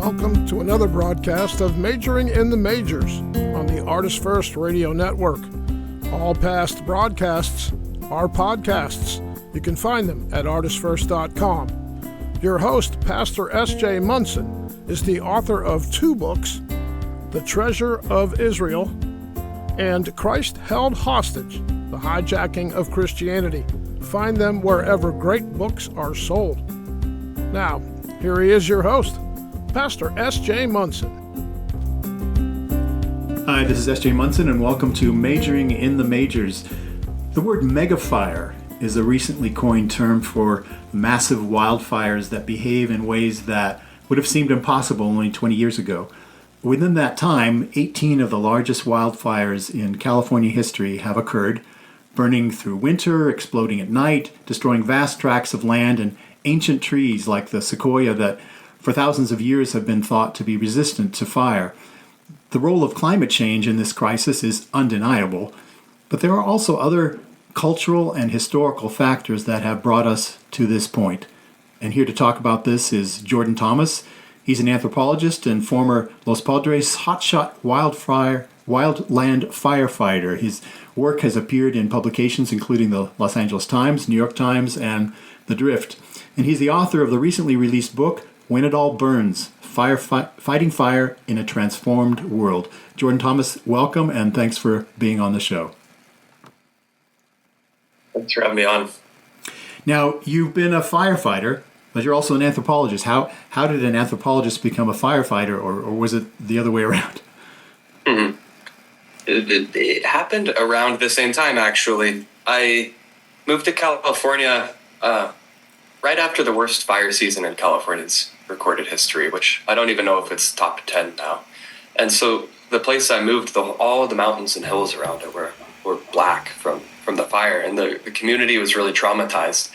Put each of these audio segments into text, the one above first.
Welcome to another broadcast of Majoring in the Majors on the Artist First Radio Network. All past broadcasts are podcasts. You can find them at artistfirst.com. Your host, Pastor S.J. Munson, is the author of two books, The Treasure of Israel and Christ Held Hostage, The Hijacking of Christianity. Find them wherever great books are sold. Now, here he is, your host, Pastor S.J. Munson. Hi, this is S.J. Munson, and welcome to Majoring in the Majors. The word megafire is a recently coined term for massive wildfires that behave in ways that would have seemed impossible only 20 years ago. Within that time, 18 of the largest wildfires in California history have occurred, burning through winter, exploding at night, destroying vast tracts of land and ancient trees like the sequoia that for thousands of years have been thought to be resistant to fire. The role of climate change in this crisis is undeniable, but there are also other cultural and historical factors that have brought us to this point. And here to talk about this is Jordan Thomas. He's an anthropologist and former Los Padres hotshot wildland firefighter. His work has appeared in publications including the Los Angeles Times, New York Times, and The Drift. And he's the author of the recently released book, When It All Burns, Fighting Fire in a Transformed World. Jordan Thomas, welcome, and thanks for being on the show. Thanks for having me on. Now, you've been a firefighter, but you're also an anthropologist. How did an anthropologist become a firefighter, or was it the other way around? Mm-hmm. It happened around the same time, actually. I moved to California right after the worst fire season in California's recorded history, which I don't even know if it's top 10 now. And so the place I moved, all of the mountains and hills around it were black from the fire, and the community was really traumatized.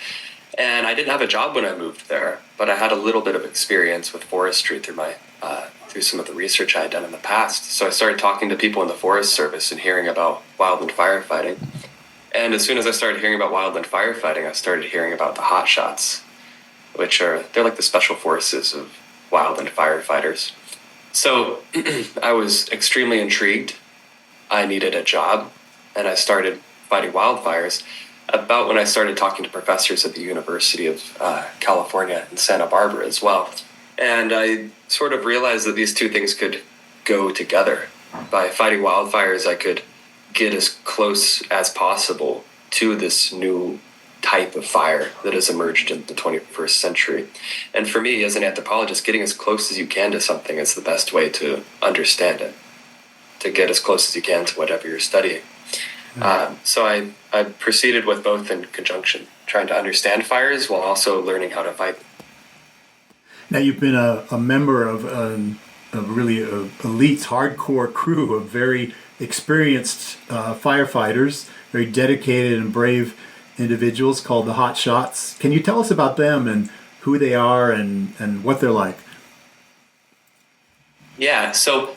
And I didn't have a job when I moved there, but I had a little bit of experience with forestry through some of the research I had done in the past. So I started talking to people in the Forest Service and hearing about wildland firefighting. And as soon as I started hearing about wildland firefighting, I started hearing about the hotshots, they're like the special forces of wildland firefighters. So I was extremely intrigued. I needed a job, and I started fighting wildfires about when I started talking to professors at the University of California in Santa Barbara as well. And I sort of realized that these two things could go together. By fighting wildfires, I could get as close as possible to this new type of fire that has emerged in the 21st century. And for me, as an anthropologist, getting as close as you can to something is the best way to understand it, to get as close as you can to whatever you're studying. So I proceeded with both in conjunction, trying to understand fires while also learning how to fight. Now, you've been a member of really elite, hardcore crew of very experienced firefighters, very dedicated and brave individuals called the Hot Shots. Can you tell us about them and who they are and what they're like? Yeah, so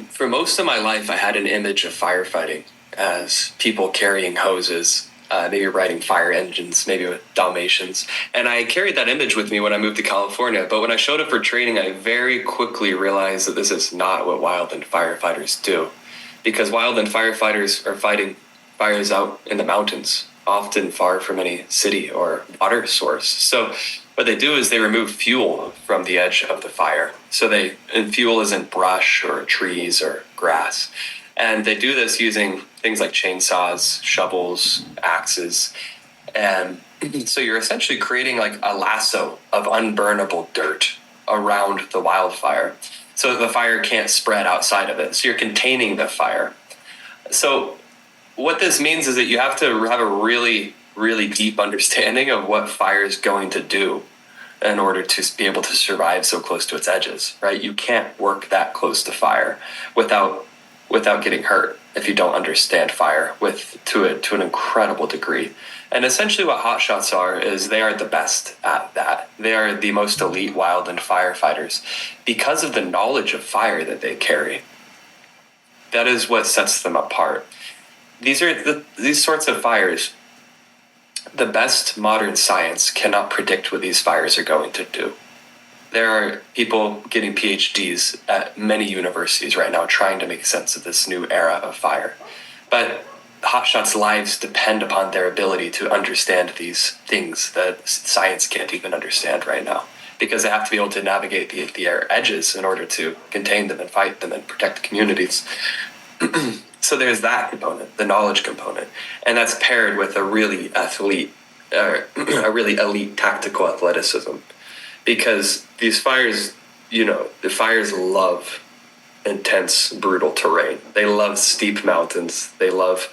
for most of my life, I had an image of firefighting as people carrying hoses, maybe riding fire engines, maybe with Dalmatians. And I carried that image with me when I moved to California. But when I showed up for training, I very quickly realized that this is not what wildland firefighters do. Because wildland firefighters are fighting fires out in the mountains, often far from any city or water source. So what they do is they remove fuel from the edge of the fire. And fuel isn't brush or trees or grass. And they do this using things like chainsaws, shovels, axes. And so you're essentially creating like a lasso of unburnable dirt around the wildfire so that the fire can't spread outside of it. So you're containing the fire. So what this means is that you have to have a really, really deep understanding of what fire is going to do in order to be able to survive so close to its edges, right? You can't work that close to fire without getting hurt if you don't understand fire to an incredible degree. And essentially what hotshots are is they are the best at that. They are the most elite wildland firefighters because of the knowledge of fire that they carry. That is what sets them apart. These sorts of fires, the best modern science cannot predict what these fires are going to do. There are people getting PhDs at many universities right now trying to make sense of this new era of fire. But hotshots' lives depend upon their ability to understand these things that science can't even understand right now, because they have to be able to navigate the edges in order to contain them and fight them and protect communities. So there's that component, the knowledge component, and that's paired with a really elite tactical athleticism, because these fires, the fires love intense, brutal terrain. They love steep mountains. They love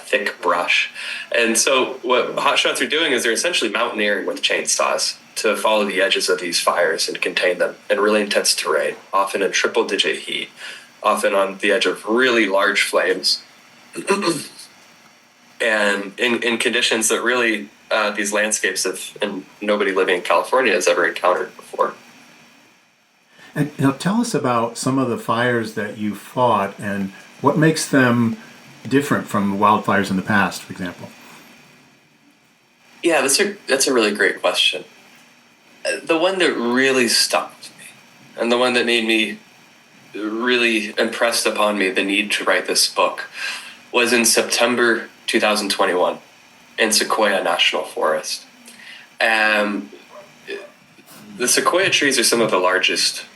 thick brush. And so what hotshots are doing is they're essentially mountaineering with chainsaws to follow the edges of these fires and contain them in really intense terrain, often in triple-digit heat, often on the edge of really large flames, and in conditions that really these landscapes and nobody living in California has ever encountered before. And tell us about some of the fires that you fought and what makes them different from wildfires in the past, for example. Yeah, that's a really great question. The one that really stuck to me, and the one that made me really impressed upon me the need to write this book, was in September 2021 in Sequoia National Forest. The sequoia trees are some of the largest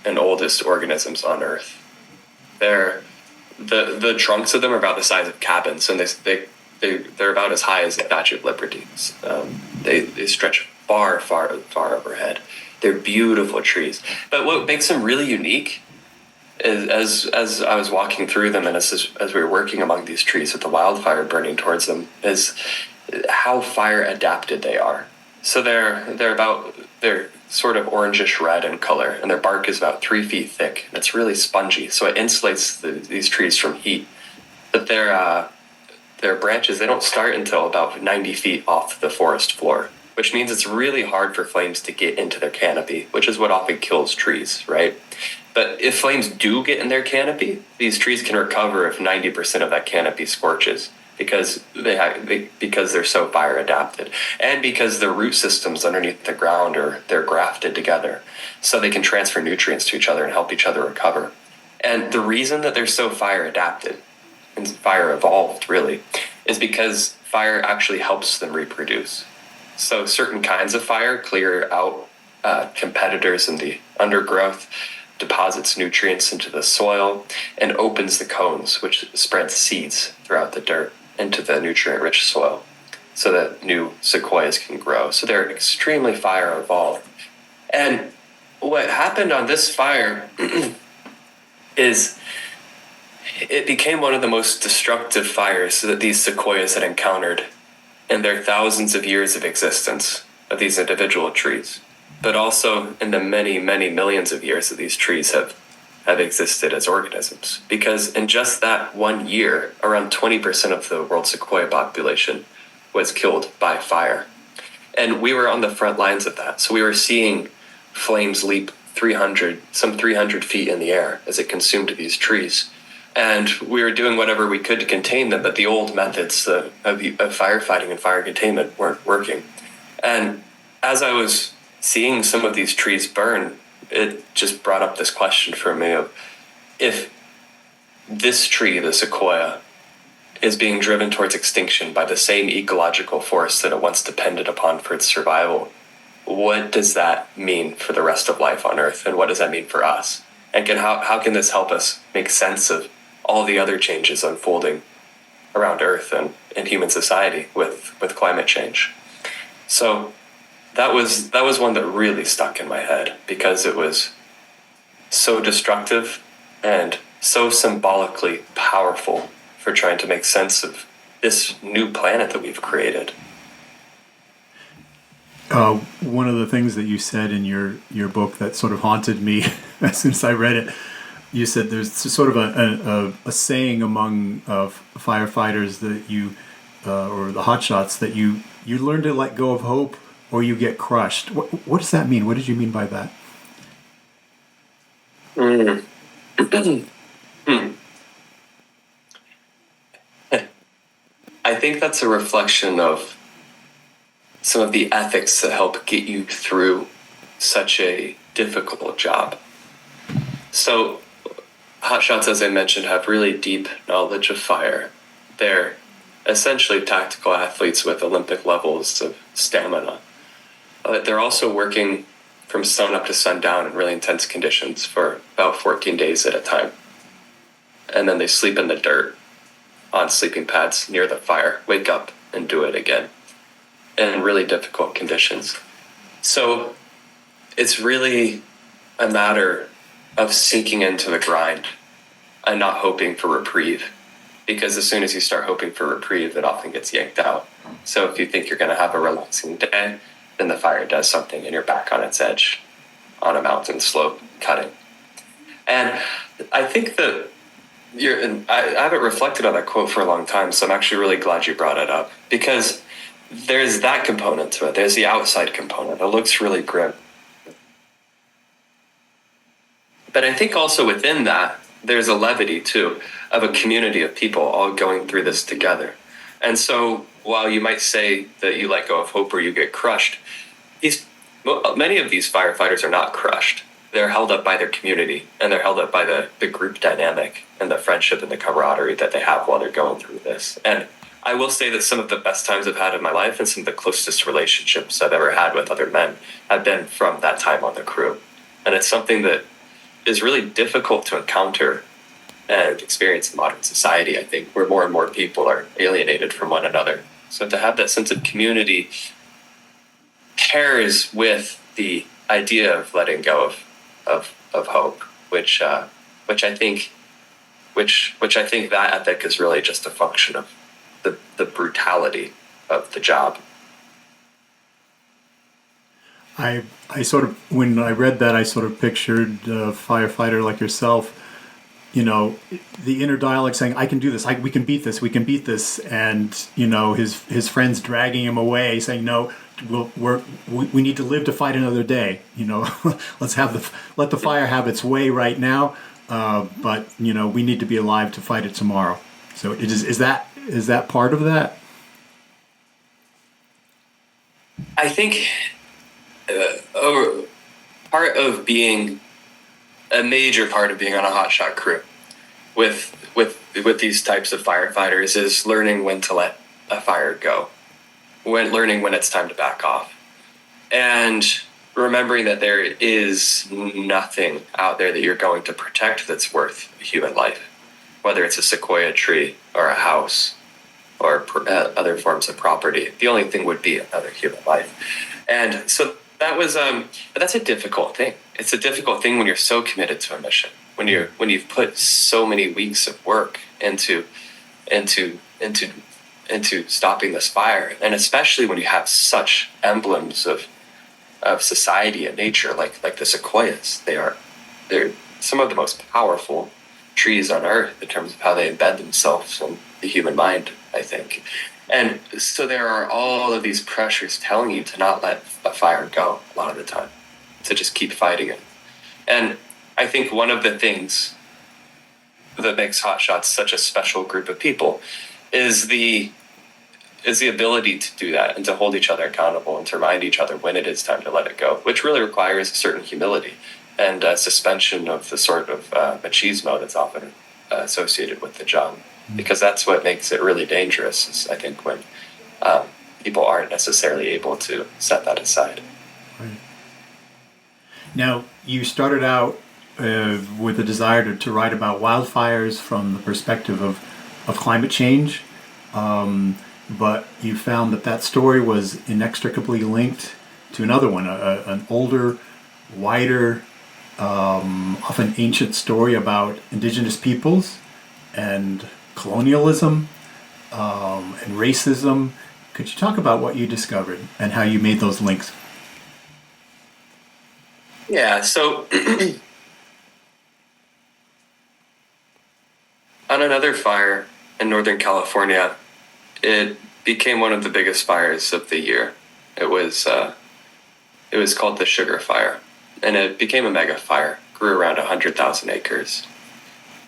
and oldest organisms on Earth. The trunks of them are about the size of cabins, and they're about as high as the Statue of Liberty. They stretch far, far, far overhead. They're beautiful trees. But what makes them really unique is, as I was walking through them and as we were working among these trees with the wildfire burning towards them, is how fire adapted they are. So they're sort of orangish red in color, and their bark is about 3 feet thick, and it's really spongy, so it insulates these trees from heat. But their branches, they don't start until about 90 feet off the forest floor, which means it's really hard for flames to get into their canopy, which is what often kills trees, right? But if flames do get in their canopy, these trees can recover if 90% of that canopy scorches, because they're so fire adapted, and because their root systems underneath the ground they're grafted together, so they can transfer nutrients to each other and help each other recover. And the reason that they're so fire adapted and fire evolved really is because fire actually helps them reproduce. So certain kinds of fire clear out competitors in the undergrowth, deposits nutrients into the soil, and opens the cones, which spreads seeds throughout the dirt into the nutrient-rich soil so that new sequoias can grow. So they're extremely fire evolved. And what happened on this fire is it became one of the most destructive fires that these sequoias had encountered in their thousands of years of existence of these individual trees, but also in the many, many millions of years that these trees have existed as organisms. Because in just that 1 year, around 20% of the world's sequoia population was killed by fire. And we were on the front lines of that. So we were seeing flames leap 300 feet in the air as it consumed these trees. And we were doing whatever we could to contain them, but the old methods of firefighting and fire containment weren't working. And as I was seeing some of these trees burn, it just brought up this question for me of, if this tree, the sequoia, is being driven towards extinction by the same ecological force that it once depended upon for its survival, what does that mean for the rest of life on Earth, and what does that mean for us? And how can this help us make sense of all the other changes unfolding around Earth and human society with climate change? So that was one that really stuck in my head, because it was so destructive and so symbolically powerful for trying to make sense of this new planet that we've created. One of the things that you said in your book that sort of haunted me as soon as I read it, you said there's sort of a saying among firefighters that you, or the hotshots, that you learn to let go of hope or you get crushed. What does that mean? What did you mean by that? I think that's a reflection of some of the ethics that help get you through such a difficult job. So hotshots, as I mentioned, have really deep knowledge of fire. They're essentially tactical athletes with Olympic levels of stamina. They're also working from sun up to sundown in really intense conditions for about 14 days at a time. And then they sleep in the dirt on sleeping pads near the fire, wake up and do it again in really difficult conditions. So it's really a matter of sinking into the grind and not hoping for reprieve, because as soon as you start hoping for reprieve, it often gets yanked out. So if you think you're going to have a relaxing day, then the fire does something and you're back on its edge on a mountain slope cutting. And I think that I haven't reflected on that quote for a long time, so I'm actually really glad you brought it up, because there's that component to it. There's the outside component. It looks really grim. But I think also within that, there's a levity too, of a community of people all going through this together. And so while you might say that you let go of hope or you get crushed, many of these firefighters are not crushed. They're held up by their community, and they're held up by the group dynamic and the friendship and the camaraderie that they have while they're going through this. And I will say that some of the best times I've had in my life and some of the closest relationships I've ever had with other men have been from that time on the crew. And it's something that is really difficult to encounter and experience in modern society, I think, where more and more people are alienated from one another. So to have that sense of community pairs with the idea of letting go of hope, which I think that ethic is really just a function of the brutality of the job. I sort of, when I read that, I sort of pictured a firefighter like yourself, you know, the inner dialogue saying, I can do this, we can beat this, and, you know, his friends dragging him away saying, no, we need to live to fight another day, you know. Let the fire have its way right now, but, you know, we need to be alive to fight it tomorrow. So is that part of that? I think a major part of being on a hotshot crew with these types of firefighters is learning when to let a fire go, learning when it's time to back off, and remembering that there is nothing out there that you're going to protect that's worth human life, whether it's a sequoia tree or a house or other forms of property. The only thing would be another human life. And so that's a difficult thing. It's a difficult thing when you're so committed to a mission, when you've put so many weeks of work into stopping this fire, and especially when you have such emblems of society and nature, like the sequoias. They're some of the most powerful trees on Earth in terms of how they embed themselves in the human mind, I think. And so there are all of these pressures telling you to not let a fire go a lot of the time, to just keep fighting it. And I think one of the things that makes hotshots such a special group of people is the ability to do that and to hold each other accountable and to remind each other when it is time to let it go, which really requires a certain humility and a suspension of the sort of machismo that's often associated with the job. Because that's what makes it really dangerous, is I think, when people aren't necessarily able to set that aside. Right. Now, you started out with a desire to write about wildfires from the perspective of climate change, but you found that story was inextricably linked to another one, an older, wider, often ancient story about indigenous peoples and colonialism and racism. Could you talk about what you discovered and how you made those links? Yeah, so on another fire in Northern California, it became one of the biggest fires of the year. It was called the Sugar Fire, and it became a megafire, grew around 100,000 acres.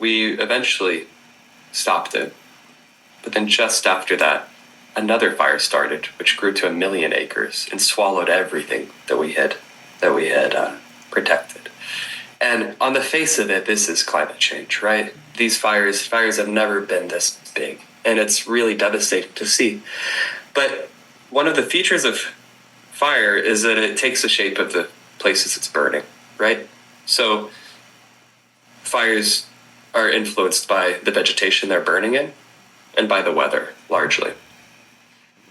We eventually stopped it, but then just after that, another fire started, which grew to 1 million acres and swallowed everything that we had protected. And on the face of it, this is climate change, right? These fires have never been this big, and it's really devastating to see. But one of the features of fire is that it takes the shape of the places it's burning, right? So fires are influenced by the vegetation they're burning in and by the weather, largely.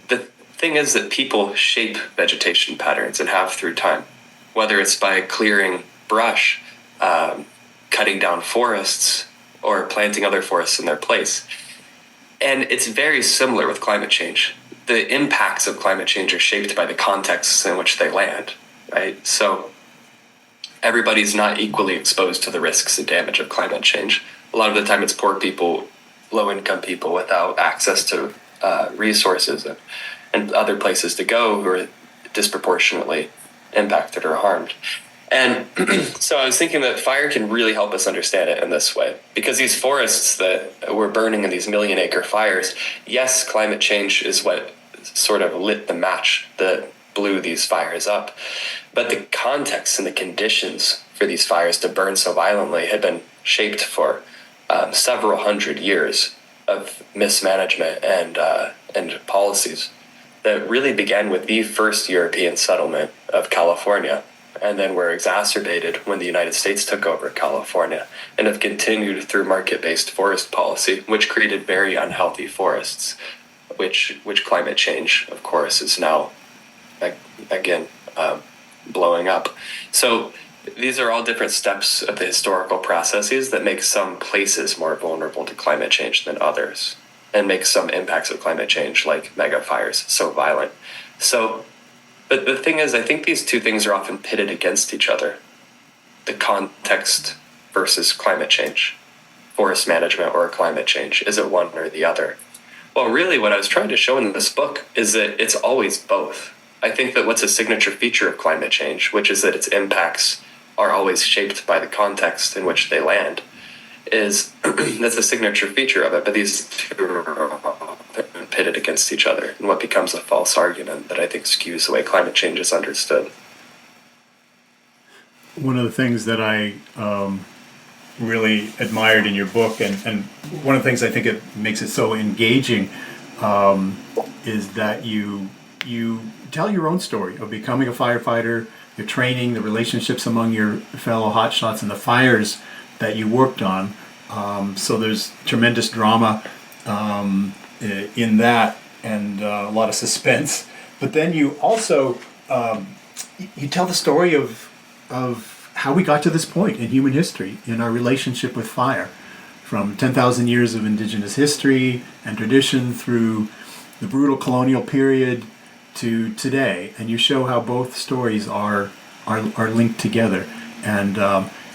The thing is that people shape vegetation patterns and have through time, whether it's by clearing brush, cutting down forests, or planting other forests in their place. And it's very similar with climate change. The impacts of climate change are shaped by the contexts in which they land, right? So everybody's not equally exposed to the risks and damage of climate change. A lot of the time it's poor people, low-income people without access to resources and other places to go who are disproportionately impacted or harmed. And so I was thinking that fire can really help us understand it in this way. Because these forests that were burning in these million-acre fires, yes, climate change is what sort of lit the match that blew these fires up. But the context and the conditions for these fires to burn so violently had been shaped for several hundred years of mismanagement and policies that really began with the first European settlement of California, and then were exacerbated when the United States took over California, and have continued through market-based forest policy, which created very unhealthy forests, which climate change, of course, is now, again, blowing up. So these are all different steps of the historical processes that make some places more vulnerable to climate change than others, and make some impacts of climate change, like megafires, so violent. So, but the thing is, I think these two things are often pitted against each other. The context versus climate change, forest management or climate change. Is it one or the other? Well, really what I was trying to show in this book is that it's always both. I think that what's a signature feature of climate change, which is that its impacts are always shaped by the context in which they land, is that's a signature feature of it, but these two are pitted against each other, and what becomes a false argument that I think skews the way climate change is understood. One of the things that I really admired in your book, and one of the things I think it makes it so engaging, is that you tell your own story of becoming a firefighter, your training, the relationships among your fellow hotshots, and the fires that you worked on. So there's tremendous drama in that, and a lot of suspense. But then you also you tell the story of how we got to this point in human history in our relationship with fire, from 10,000 years of indigenous history and tradition through the brutal colonial period to today, and you show how both stories are linked together. And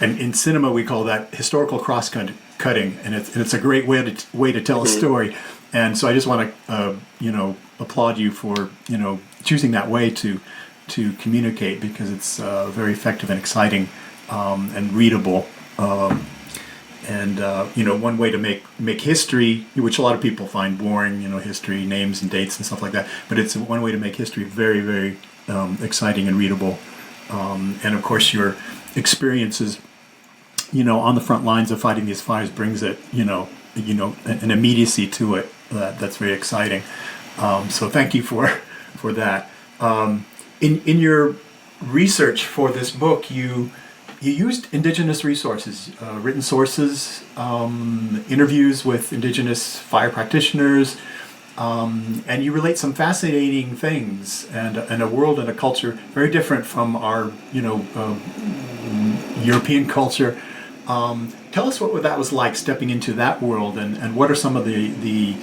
in cinema we call that historical cross-cutting, and it's a great way to tell a story. And so I just want to applaud you for choosing that way to communicate, because it's very effective and exciting and readable. One way to make history, which a lot of people find boring, history, names and dates and stuff like that, but it's one way to make history very, very exciting and readable. And of course your experiences, on the front lines of fighting these fires brings it, an immediacy to it that's very exciting. So thank you for that. In your research for this book, you used indigenous resources, written sources, interviews with indigenous fire practitioners, and you relate some fascinating things and a world and a culture very different from our European culture. Tell us what that was like, stepping into that world, and what are some of the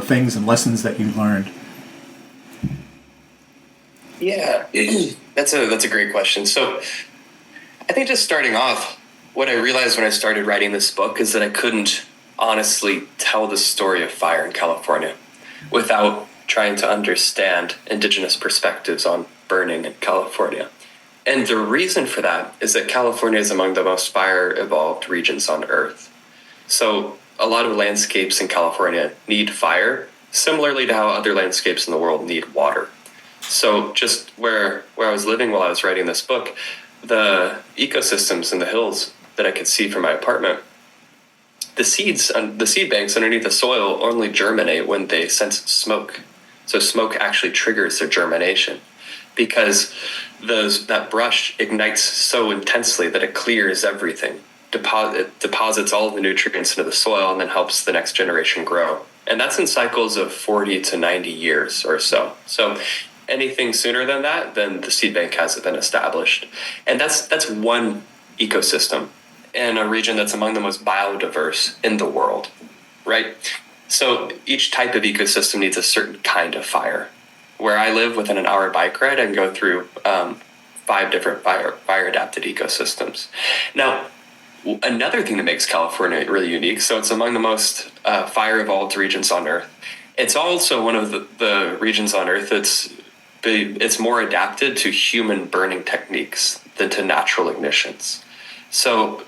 things and lessons that you learned? Yeah, that's a great question. So I think just starting off, what I realized when I started writing this book is that I couldn't honestly tell the story of fire in California without trying to understand indigenous perspectives on burning in California. And the reason for that is that California is among the most fire-evolved regions on Earth. So a lot of landscapes in California need fire, similarly to how other landscapes in the world need water. So just where I was living while I was writing this book, the ecosystems in the hills that I could see from my apartment, the seed banks underneath the soil only germinate when they sense smoke. So smoke actually triggers their germination, because that brush ignites so intensely that it clears everything. It deposits all of the nutrients into the soil and then helps the next generation grow. And that's in cycles of 40 to 90 years or so. So anything sooner than that, then the seed bank hasn't been established. And that's one ecosystem in a region that's among the most biodiverse in the world, right? So each type of ecosystem needs a certain kind of fire. Where I live, within an hour bike ride, I can go through 5 different fire-adapted ecosystems. Now, another thing that makes California really unique, so it's among the most fire-evolved regions on Earth. It's also one of the regions on Earth it's more adapted to human burning techniques than to natural ignitions. So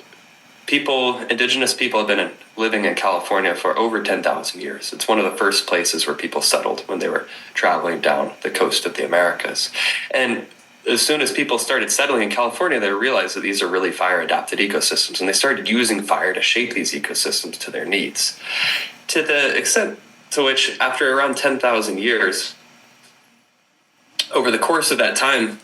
indigenous people have been living in California for over 10,000 years. It's one of the first places where people settled when they were traveling down the coast of the Americas. And as soon as people started settling in California, they realized that these are really fire-adapted ecosystems, and they started using fire to shape these ecosystems to their needs. To the extent to which, after around 10,000 years, over the course of that time,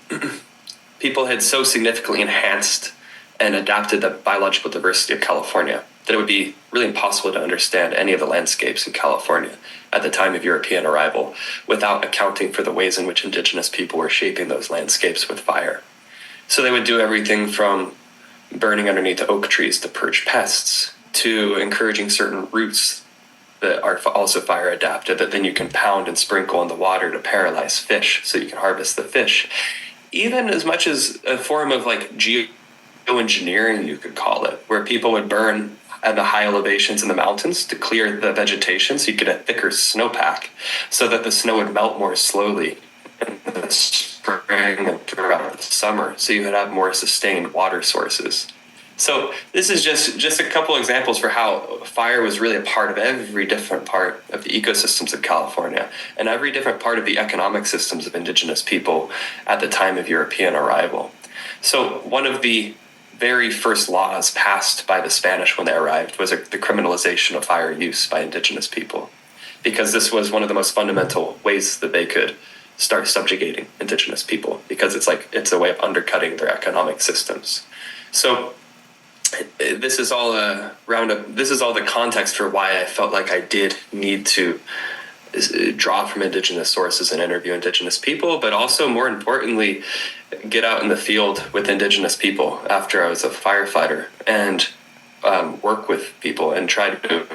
people had so significantly enhanced and adapted the biological diversity of California that it would be really impossible to understand any of the landscapes in California at the time of European arrival without accounting for the ways in which indigenous people were shaping those landscapes with fire. So they would do everything from burning underneath oak trees to purge pests, to encouraging certain roots that are also fire adapted that then you can pound and sprinkle in the water to paralyze fish so you can harvest the fish. Even as much as a form of like geoengineering, you could call it, where people would burn at the high elevations in the mountains to clear the vegetation so you get a thicker snowpack so that the snow would melt more slowly in the spring and throughout the summer, so you would have more sustained water sources. So this is just a couple examples for how fire was really a part of every different part of the ecosystems of California and every different part of the economic systems of indigenous people at the time of European arrival. So one of the very first laws passed by the Spanish when they arrived was the criminalization of fire use by indigenous people, because this was one of the most fundamental ways that they could start subjugating indigenous people, because it's a way of undercutting their economic systems. So this is all the context for why I felt like I did need to draw from indigenous sources and interview indigenous people, but also, more importantly, get out in the field with indigenous people after I was a firefighter and work with people and try to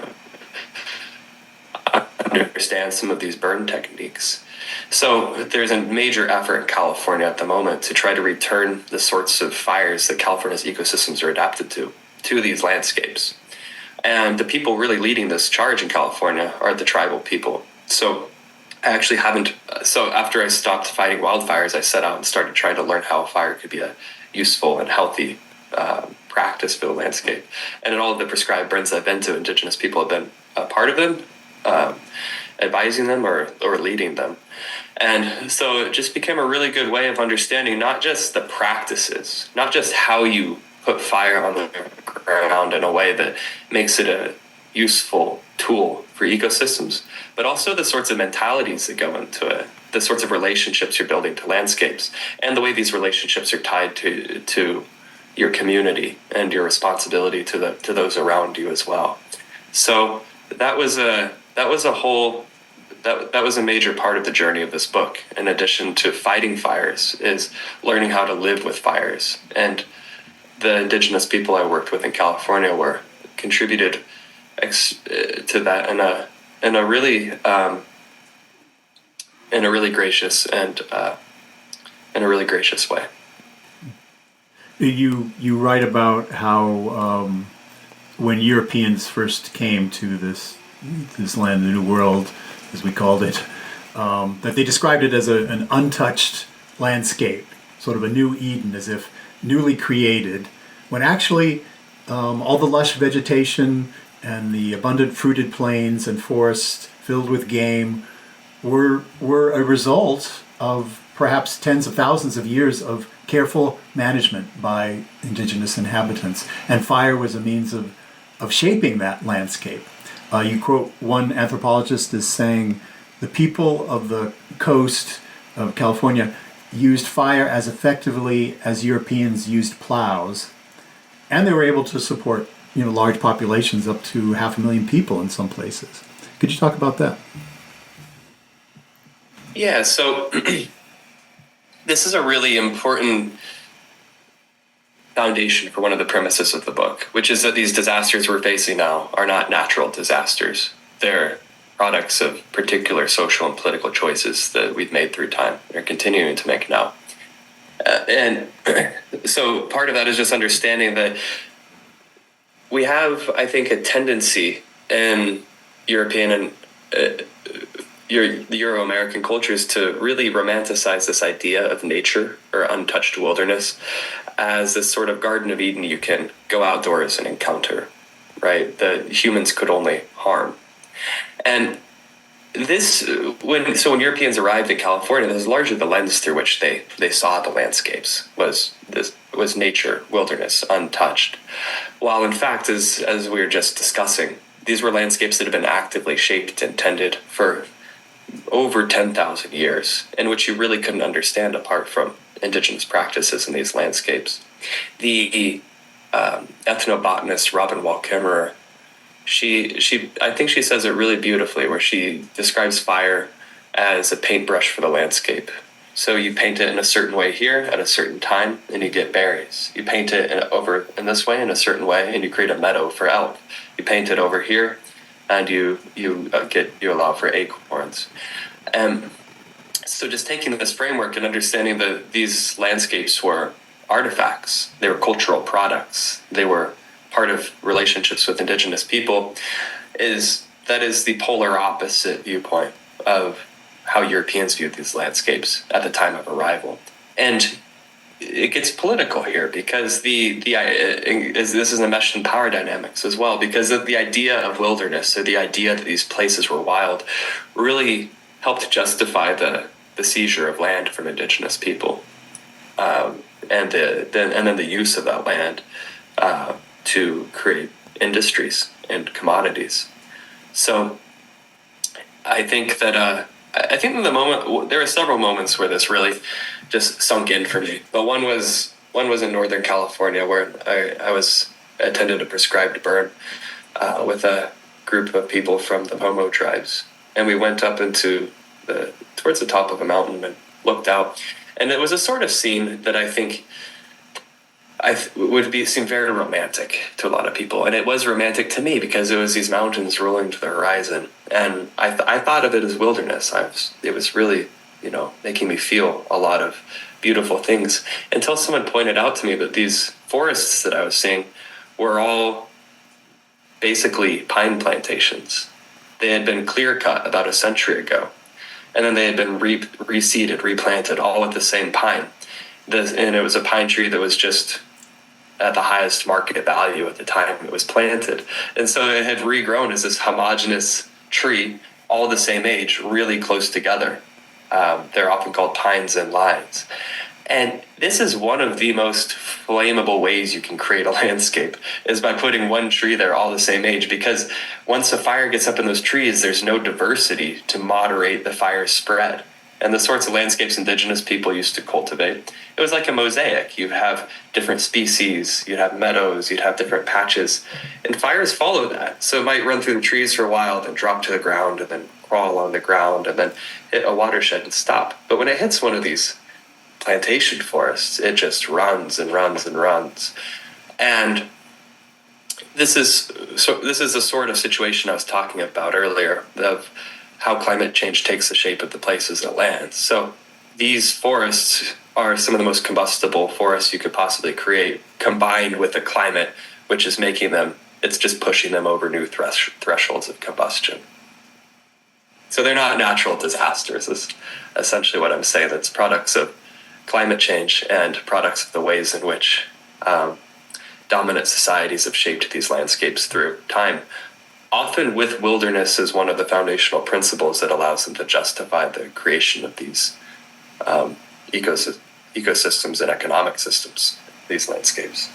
understand some of these burn techniques. So there's a major effort in California at the moment to try to return the sorts of fires that California's ecosystems are adapted to these landscapes. And the people really leading this charge in California are the tribal people. So after I stopped fighting wildfires, I set out and started trying to learn how fire could be a useful and healthy practice for the landscape. And in all of the prescribed burns I've been to, indigenous people have been a part of them, advising them or leading them. And so it just became a really good way of understanding not just the practices, not just how you put fire on the ground in a way that makes it a useful tool for ecosystems, but also the sorts of mentalities that go into it, the sorts of relationships you're building to landscapes, and the way these relationships are tied to your community and your responsibility to those around you as well. So that was a major part of the journey of this book. In addition to fighting fires, is learning how to live with fires. And the indigenous people I worked with in California contributed to that in a really gracious and in a really gracious way. You write about how when Europeans first came to this land, the New World, as we called it, that they described it as an untouched landscape, sort of a new Eden, as if newly created, when actually all the lush vegetation and the abundant fruited plains and forests filled with game were a result of perhaps tens of thousands of years of careful management by indigenous inhabitants. And fire was a means of shaping that landscape. You quote one anthropologist as saying, the people of the coast of California used fire as effectively as Europeans used plows. And they were able to support, large populations up to 500,000 people in some places. Could you talk about that? Yeah, so this is a really important foundation for one of the premises of the book, which is that these disasters we're facing now are not natural disasters. They're products of particular social and political choices that we've made through time and are continuing to make now. And so part of that is just understanding that we have, I think, a tendency in European and the Euro-American cultures to really romanticize this idea of nature or untouched wilderness as this sort of Garden of Eden you can go outdoors and encounter, right? That humans could only harm. And when Europeans arrived in California, this was largely the lens through which they saw the landscapes was nature, wilderness, untouched. While in fact, as we were just discussing, these were landscapes that had been actively shaped and tended for over 10,000 years, in which you really couldn't understand apart from indigenous practices in these landscapes. The ethnobotanist Robin Wall-Kimmerer, I think she says it really beautifully, where she describes fire as a paintbrush for the landscape. So you paint it in a certain way here at a certain time, and you get berries. You paint it over in this way, in a certain way, and you create a meadow for elk. You paint it over here, and you allow for acorns. So just taking this framework and understanding that these landscapes were artifacts, they were cultural products, they were part of relationships with indigenous people, is the polar opposite viewpoint of how Europeans viewed these landscapes at the time of arrival. And it gets political here because this is enmeshed in power dynamics as well, because of the idea of wilderness, or the idea that these places were wild, really helped justify the seizure of land from indigenous people, and then the use of that land to create industries and commodities. So I think that the moment, there were several moments where this really just sunk in for me. But one was in Northern California, where I attended a prescribed burn with a group of people from the Pomo tribes, and we went up towards the top of a mountain and looked out, and it was a sort of scene that I think would seem very romantic to a lot of people, and it was romantic to me because it was these mountains rolling to the horizon, and I thought of it as wilderness. It was really, making me feel a lot of beautiful things, until someone pointed out to me that these forests that I was seeing were all basically pine plantations. They had been clear cut about a century ago, and then they had been reseeded, replanted, all with the same pine. And it was a pine tree that was just at the highest market value at the time it was planted. And so it had regrown as this homogeneous tree, all the same age, really close together. They're often called pines and lines. And this is one of the most flammable ways you can create a landscape, is by putting one tree there all the same age, because once a fire gets up in those trees, there's no diversity to moderate the fire spread. And the sorts of landscapes indigenous people used to cultivate, it was like a mosaic. You'd have different species, you'd have meadows, you'd have different patches, and fires follow that. So it might run through the trees for a while, then drop to the ground, and then crawl along the ground, and then hit a watershed and stop. But when it hits one of these plantation forests, it just runs and runs and runs. And this is the sort of situation I was talking about earlier, of how climate change takes the shape of the places it lands. So these forests are some of the most combustible forests you could possibly create, combined with a climate which is it's just pushing them over new thresholds of combustion. So they're not natural disasters, is essentially what I'm saying. That's products of climate change and products of the ways in which dominant societies have shaped these landscapes through time, often with wilderness as one of the foundational principles that allows them to justify the creation of these ecosystems and economic systems, these landscapes.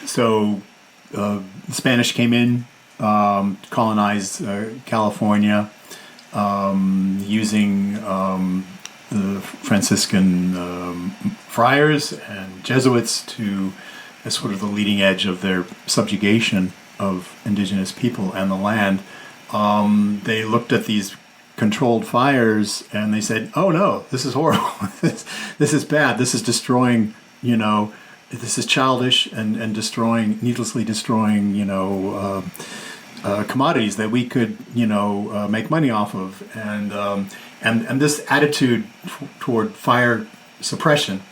So the Spanish came in, colonized California, using the Franciscan friars and Jesuits to as sort of the leading edge of their subjugation of indigenous people and the land. They looked at these controlled fires and they said, "Oh no, this is horrible. This is bad. This is destroying. This is childish and needlessly destroying. Commodities that we could make money off of." And this attitude toward fire suppression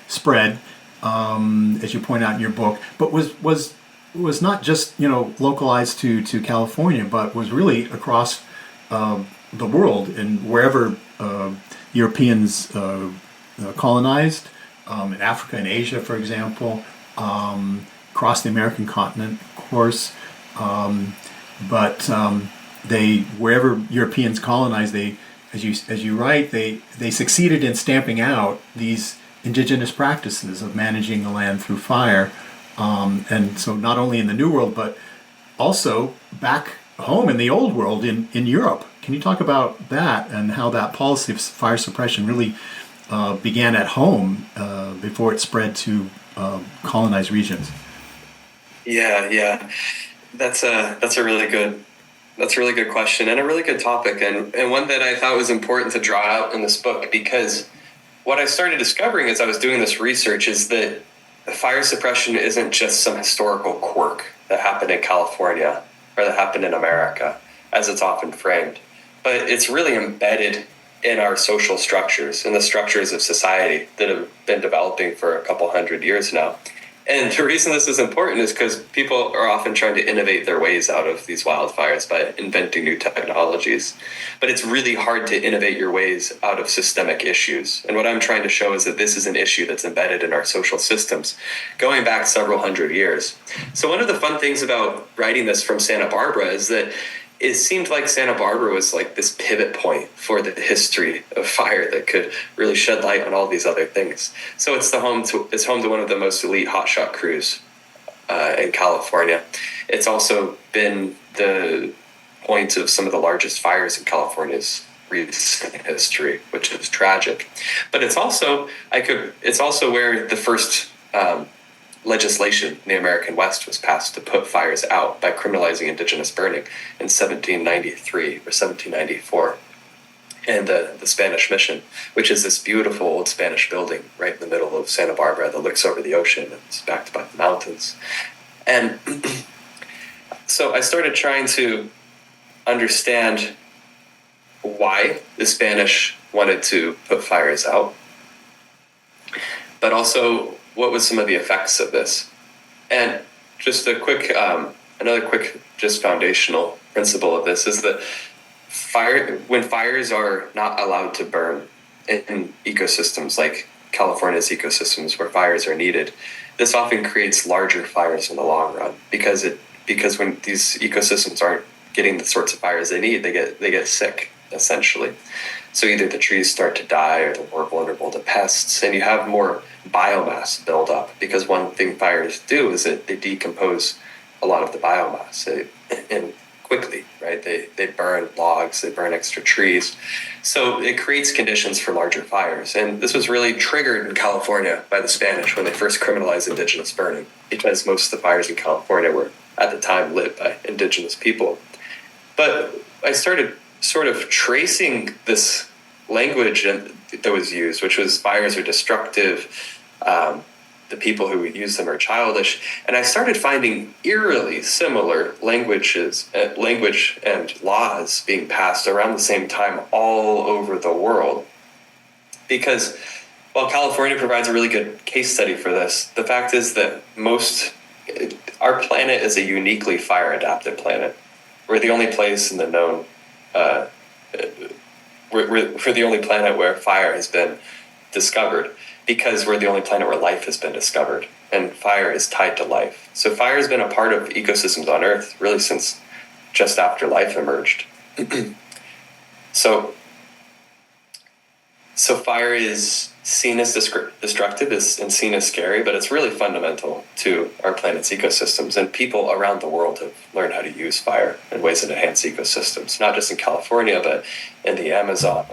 spread, as you point out in your book, but was not just localized to California, but was really across the world, and wherever Europeans colonized, in Africa and Asia, for example, across the American continent, of course. But they, wherever Europeans colonized, they, as you write, they succeeded in stamping out these indigenous practices of managing the land through fire. And so not only in the New World, but also back home in the Old World in Europe. Can you talk about that and how that policy of fire suppression really began at home before it spread to colonized regions? Yeah. That's a really good question, and a really good topic, and one that I thought was important to draw out in this book, because what I started discovering as I was doing this research is that fire suppression isn't just some historical quirk that happened in California or that happened in America, as it's often framed, but it's really embedded in our social structures, in the structures of society that have been developing for a couple hundred years now. And the reason this is important is because people are often trying to innovate their ways out of these wildfires by inventing new technologies. But it's really hard to innovate your ways out of systemic issues. And what I'm trying to show is that this is an issue that's embedded in our social systems, going back several hundred years. So one of the fun things about writing this from Santa Barbara is that it seemed like Santa Barbara was like this pivot point for the history of fire that could really shed light on all these other things. So it's home to one of the most elite hotshot crews in California. It's also been the point of some of the largest fires in California's recent history, which is tragic. But it's also where the first legislation in the American West was passed to put fires out by criminalizing indigenous burning in 1793 or 1794. And the Spanish Mission, which is this beautiful old Spanish building right in the middle of Santa Barbara that looks over the ocean and it's backed by the mountains. And so I started trying to understand why the Spanish wanted to put fires out, but also what was some of the effects of this. And just a quick, another quick, just foundational principle of this is that when fires are not allowed to burn in ecosystems like California's ecosystems where fires are needed, this often creates larger fires in the long run because when these ecosystems aren't getting the sorts of fires they need, they get sick, essentially. So either the trees start to die or they're more vulnerable to pests, and you have more biomass build up, because one thing fires do is that they decompose a lot of the biomass and quickly, right? They burn logs, they burn extra trees. So it creates conditions for larger fires. And this was really triggered in California by the Spanish when they first criminalized indigenous burning, because most of the fires in California were at the time lit by indigenous people. But I started sort of tracing this language that was used, which was fires are destructive, the people who use them are childish, and I started finding eerily similar language and laws being passed around the same time all over the world. Because while California provides a really good case study for this, the fact is that our planet is a uniquely fire-adapted planet. We're the only place in the known we're the only planet where fire has been discovered, because we're the only planet where life has been discovered, and fire is tied to life. So fire has been a part of ecosystems on Earth really since just after life emerged. So So fire is seen as destructive and seen as scary, but it's really fundamental to our planet's ecosystems. And people around the world have learned how to use fire in ways that enhance ecosystems, not just in California, but in the Amazon,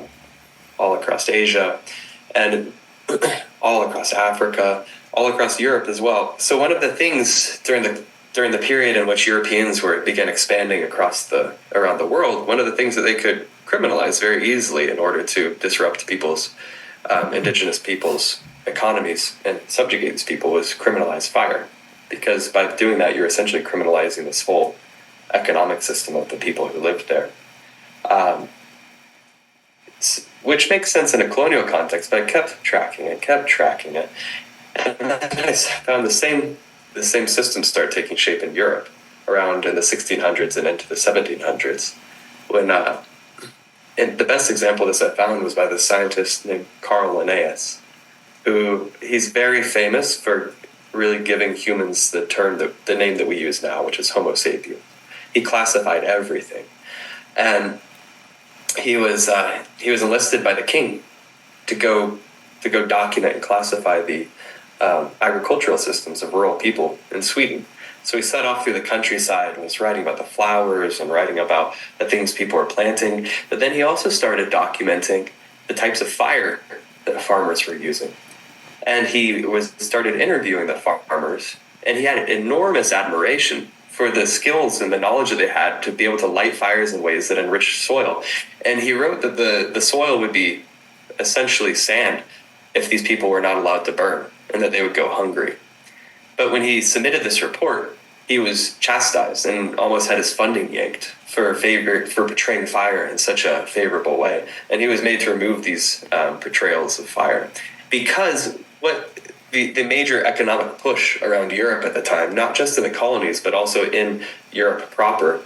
all across Asia, and all across Africa, all across Europe as well. So one of the things during the period in which Europeans began expanding around the world, one of the things that they could criminalize very easily in order to disrupt indigenous people's economies and subjugate these people was criminalize fire. Because by doing that, you're essentially criminalizing this whole economic system of the people who lived there. Which makes sense in a colonial context, but I kept tracking it. And then I found the same systems start taking shape in Europe around in the 1600s and into the 1700s. And the best example of this I found was by this scientist named Carl Linnaeus, who he's very famous for really giving humans the name that we use now, which is Homo sapiens. He classified everything, and he was enlisted by the king to go document and classify the agricultural systems of rural people in Sweden. So he set off through the countryside and was writing about the flowers and writing about the things people were planting. But then he also started documenting the types of fire that farmers were using. And he started interviewing the farmers, and he had enormous admiration for the skills and the knowledge that they had to be able to light fires in ways that enriched soil. And he wrote that the soil would be essentially sand if these people were not allowed to burn, and that they would go hungry. But when he submitted this report, he was chastised and almost had his funding yanked for portraying fire in such a favorable way. And he was made to remove these portrayals of fire. Because what the major economic push around Europe at the time, not just in the colonies, but also in Europe proper,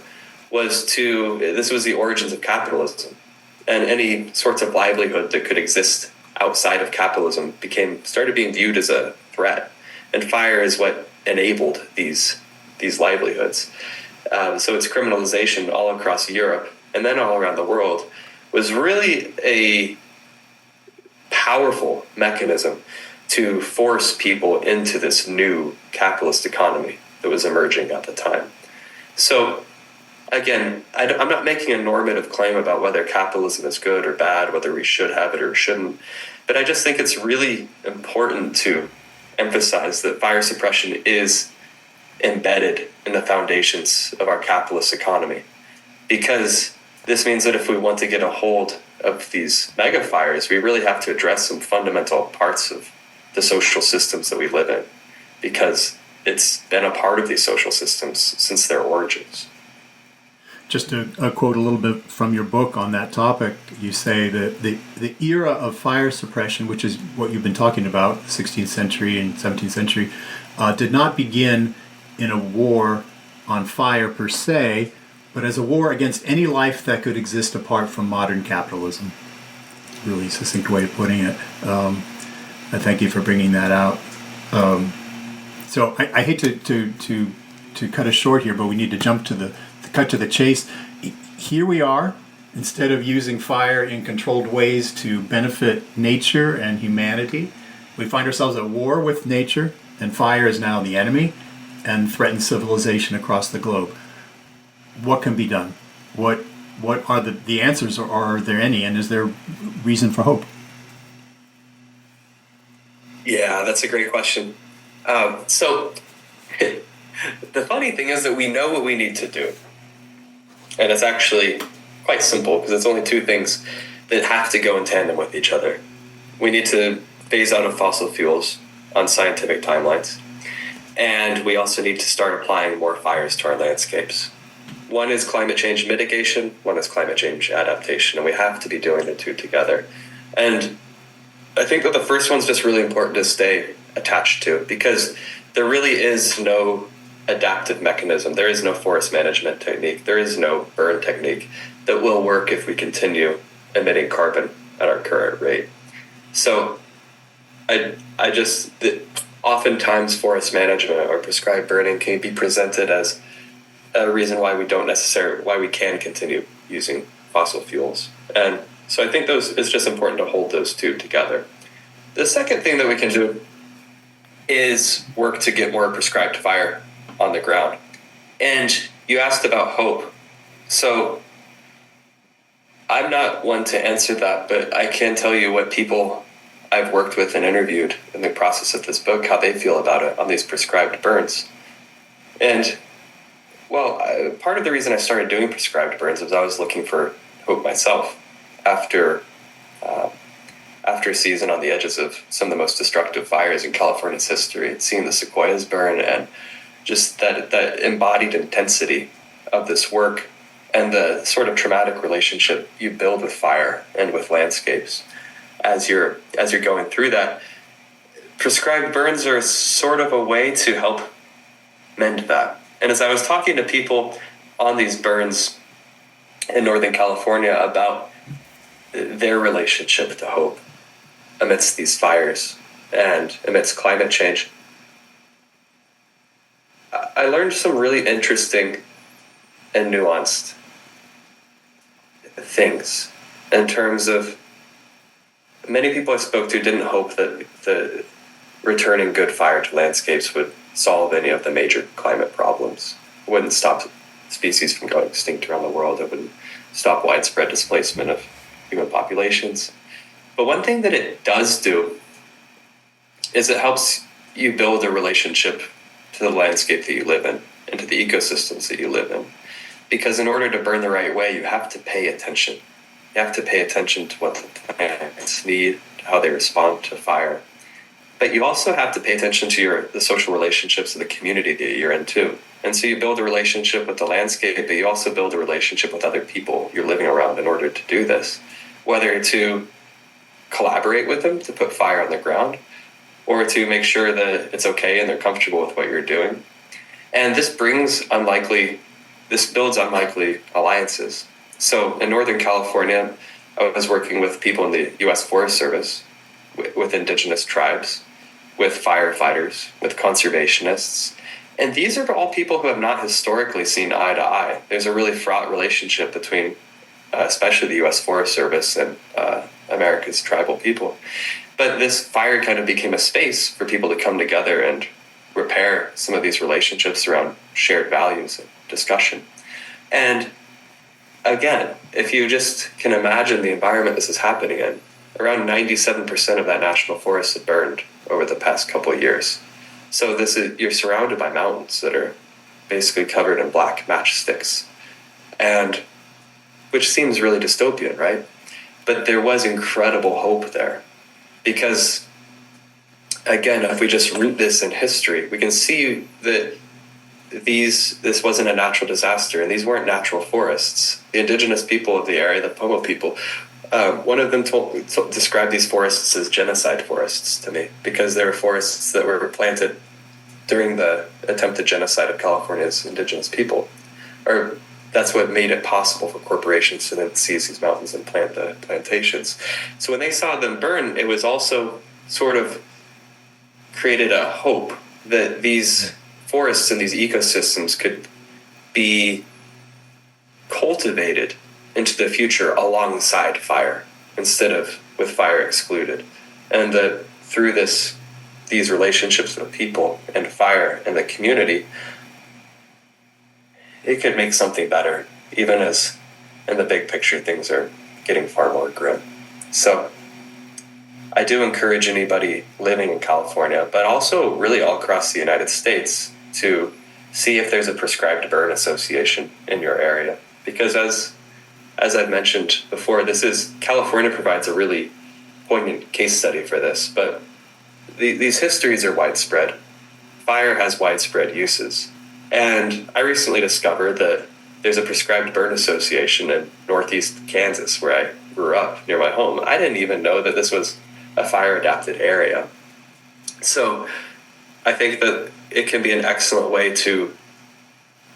was the origins of capitalism. And any sorts of livelihood that could exist outside of capitalism started being viewed as a threat. And fire is what enabled these livelihoods. So its criminalization all across Europe and then all around the world was really a powerful mechanism to force people into this new capitalist economy that was emerging at the time. So again, I'm not making a normative claim about whether capitalism is good or bad, whether we should have it or shouldn't, but I just think it's really important to emphasize that fire suppression is embedded in the foundations of our capitalist economy, because this means that if we want to get a hold of these megafires, we really have to address some fundamental parts of the social systems that we live in, because it's been a part of these social systems since their origins. Just to quote a little bit from your book on that topic, you say that the era of fire suppression, which is what you've been talking about, 16th century and 17th century, did not begin in a war on fire per se, but as a war against any life that could exist apart from modern capitalism. Really succinct way of putting it. I thank you for bringing that out. So I hate to cut it short here, but we need to cut to the chase. Here we are, instead of using fire in controlled ways to benefit nature and humanity, we find ourselves at war with nature, and fire is now the enemy and threatens civilization across the globe. What can be done? What are the answers, or are there any, and is there reason for hope? Yeah, that's a great question. So the funny thing is that we know what we need to do. And it's actually quite simple, because it's only two things that have to go in tandem with each other. We need to phase out of fossil fuels on scientific timelines. And we also need to start applying more fires to our landscapes. One is climate change mitigation, one is climate change adaptation, and we have to be doing the two together. And I think that the first one's just really important to stay attached to, because there really is no adaptive mechanism. There is no forest management technique. There is no burn technique that will work if we continue emitting carbon at our current rate. So oftentimes forest management or prescribed burning can be presented as a reason why we can continue using fossil fuels. And So I think it's just important to hold those two together. The second thing that we can do is work to get more prescribed fire on the ground. And you asked about hope. So I'm not one to answer that, but I can tell you what people I've worked with and interviewed in the process of this book, how they feel about it on these prescribed burns. And, well, part of the reason I started doing prescribed burns was I was looking for hope myself after a season on the edges of some of the most destructive fires in California's history, seeing the sequoias burn and just that embodied intensity of this work and the sort of traumatic relationship you build with fire and with landscapes as you're going through that. Prescribed burns are sort of a way to help mend that. And as I was talking to people on these burns in Northern California about their relationship to hope amidst these fires and amidst climate change, I learned some really interesting and nuanced things in terms of many people I spoke to didn't hope that the returning good fire to landscapes would solve any of the major climate problems. It wouldn't stop species from going extinct around the world. It wouldn't stop widespread displacement of human populations. But one thing that it does do is it helps you build a relationship to the landscape that you live in and to the ecosystems that you live in. Because in order to burn the right way, you have to pay attention. You have to pay attention to what the plants need, how they respond to fire. But you also have to pay attention to the social relationships of the community that you're in too. And so you build a relationship with the landscape, but you also build a relationship with other people you're living around in order to do this. Whether to collaborate with them to put fire on the ground, or to make sure that it's okay and they're comfortable with what you're doing. And this builds unlikely alliances. So in Northern California, I was working with people in the U.S. Forest Service, with indigenous tribes, with firefighters, with conservationists. And these are all people who have not historically seen eye to eye. There's a really fraught relationship between especially the U.S. Forest Service and America's tribal people. But this fire kind of became a space for people to come together and repair some of these relationships around shared values and discussion. And again, if you just can imagine the environment this is happening in, around 97% of that national forest had burned over the past couple of years. So you're surrounded by mountains that are basically covered in black matchsticks, and which seems really dystopian, right? But there was incredible hope there. Because, again, if we just root this in history, we can see that this wasn't a natural disaster, and these weren't natural forests. The indigenous people of the area, the Pomo people, one of them described these forests as genocide forests to me, because they were forests that were planted during the attempted genocide of California's indigenous people. Or that's what made it possible for corporations to then seize these mountains and plant the plantations. So when they saw them burn, it was also sort of created a hope that these forests and these ecosystems could be cultivated into the future alongside fire instead of with fire excluded. And that through these relationships with people and fire and the community, it could make something better, even as in the big picture things are getting far more grim. So I do encourage anybody living in California, but also really all across the United States, to see if there's a prescribed burn association in your area. Because as I've mentioned before, California provides a really poignant case study for this, but these histories are widespread. Fire has widespread uses. And I recently discovered that there's a prescribed burn association in northeast Kansas, where I grew up near my home. I didn't even know that this was a fire-adapted area. So I think that it can be an excellent way to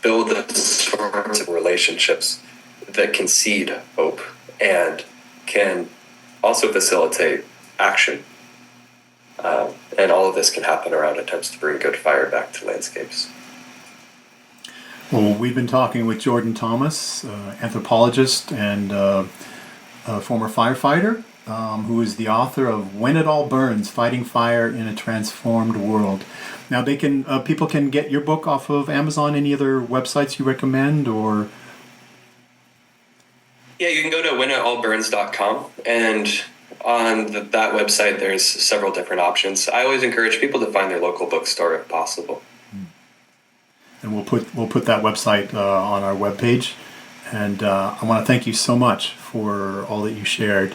build the sorts of relationships that can seed hope and can also facilitate action. And all of this can happen around attempts to bring good fire back to landscapes. Well, we've been talking with Jordan Thomas, anthropologist and a former firefighter, who is the author of When It All Burns: Fighting Fire in a Transformed World. Now, people can get your book off of Amazon. Any other websites you recommend, or? Yeah, you can go to whenitallburns.com, and on that website there's several different options. I always encourage people to find their local bookstore if possible. And we'll put that website on our webpage. And I want to thank you so much for all that you shared.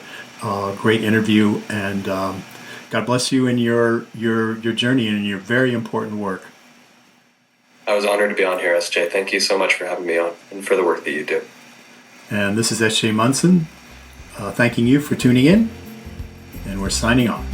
Great interview, and God bless you in your journey and your very important work. I was honored to be on here, SJ. Thank you so much for having me on and for the work that you do. And this is S.J. Munson, thanking you for tuning in, and we're signing off.